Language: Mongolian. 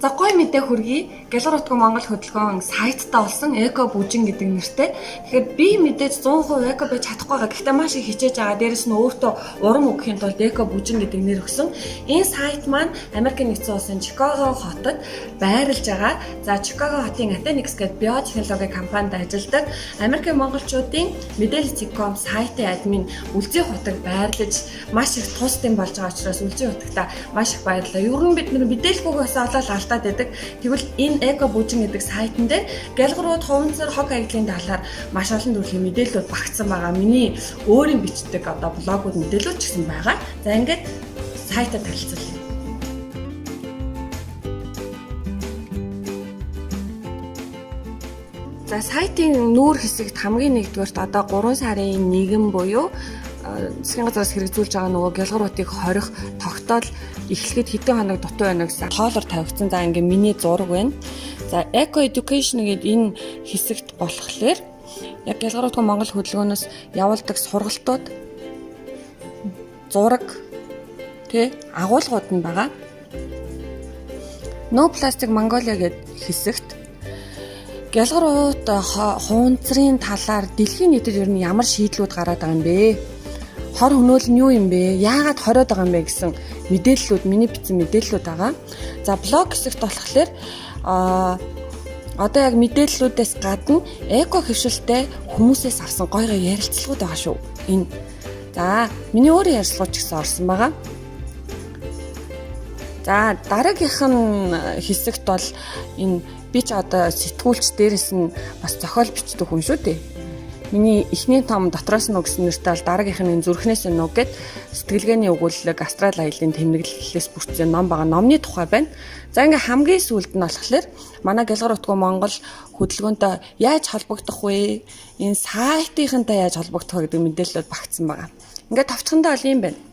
За гоё мэдээ хүргэе. Гялгар утга Монгол хөтөлбөрийн сайттай болсон Эко Бүжин гэдэг нэртэй. Тэгэхээр би мэдээж 100% эко байж чадахгүй байгаа. Гэхдээ маш их хичээж байгаа. Дээрэс нь өөртөө урам өгөхийн тулд Эко Бүжин гэдэг нэр өгсөн. Энэ сайт маань Америкийн нэгдсэн улсын Чикаго хотод байрлаж байгаа. За Чикаго хотын Atenix гэдэг биотехнологи компанид ажилладаг Америкийн монголчуудын мэдээлэл.com сайтын админ Үлзий хутаг байрлаж маш их тусдын болж байгаа учраас Үлзий хутагта маш их баярлалаа. Ер нь бид мэдээлэлгүйгээс олоод алдаад байдаг. Тэгвэл энэ Эко Бүжин гэдэг сайтн дээр гялгарууд, хуванцар, хог аяглалын талаар маш олон төрлийн мэдээлэлүүд багтсан байгаа. Миний өөрийн бичдэг блогууд мэдээлэлүүд ч гэсэн байгаа. За ингээд сайтаа танилцуулъя. За сайтын нүүр хэсэгт хамгийн нэгдүгээрт 3 сарын 1 буюу засгийн газраас хэрэгжүүлж байгаа нөгөө гялгаруудыг хорих тогтоол эхлэхэд хэдэн хоног дутуу байна гэсэн тоолоор тавигдсан. За ингээ миний зураг байна. За Eco Education гэдэг энэ хэсэгт болохоор яг гялгаруудын Монгол хөдөлгөөнөөс явуулдаг сургалтууд, зураг, агуулгууд нь байгаа. No Plastic Mongolia гэдэг хэсэгт гялгарууд хуванцрын талаар дэлхийн нийтэд ер нь ямар шийдлүүд гараад байгаа юм бэ? Хор хөнөөл нь юу юм бэ? Яагаад хориод байгаа юм бэ гэсэн мэдээллүүд, миний бичсэн мэдээллүүд байгаа. За блог хэсэгт болохоор одоо яг мэдээллүүдээс гадна эко хөвшилтэй хүмүүсээс авсан гоё ярилцлагууд байгаа шүү. Энэ. За миний өөрийн ярилцлагууд ч гэсэн орсон байгаа. За дараагийнх нь хэсэгт бол энэ би ч одоо сэтгүүлч дээрээс нь бас зохиол бичдэг хүн шүү дээ. Миний эхний том дотроос нь өгсөн нэртэй бол дараагийнх нь зүрхнээс нь үг гэд сэтгэлгээний өгүүлэлэг астрал аяллаа тэмдэглэлээс бүрдсэн ном байгаа. Номны тухай байна. За ингээ хамгийн сүүлд нь болохоор манай Гялгар утга Монгол хөдөлгөөнтэй яаж холбогдох вэ? Энэ сайтынхантай яаж холбогдох вэ гэдэг мэдээлэлүүд багтсан байгаа. Ингээ товчхондоо бол юм байна.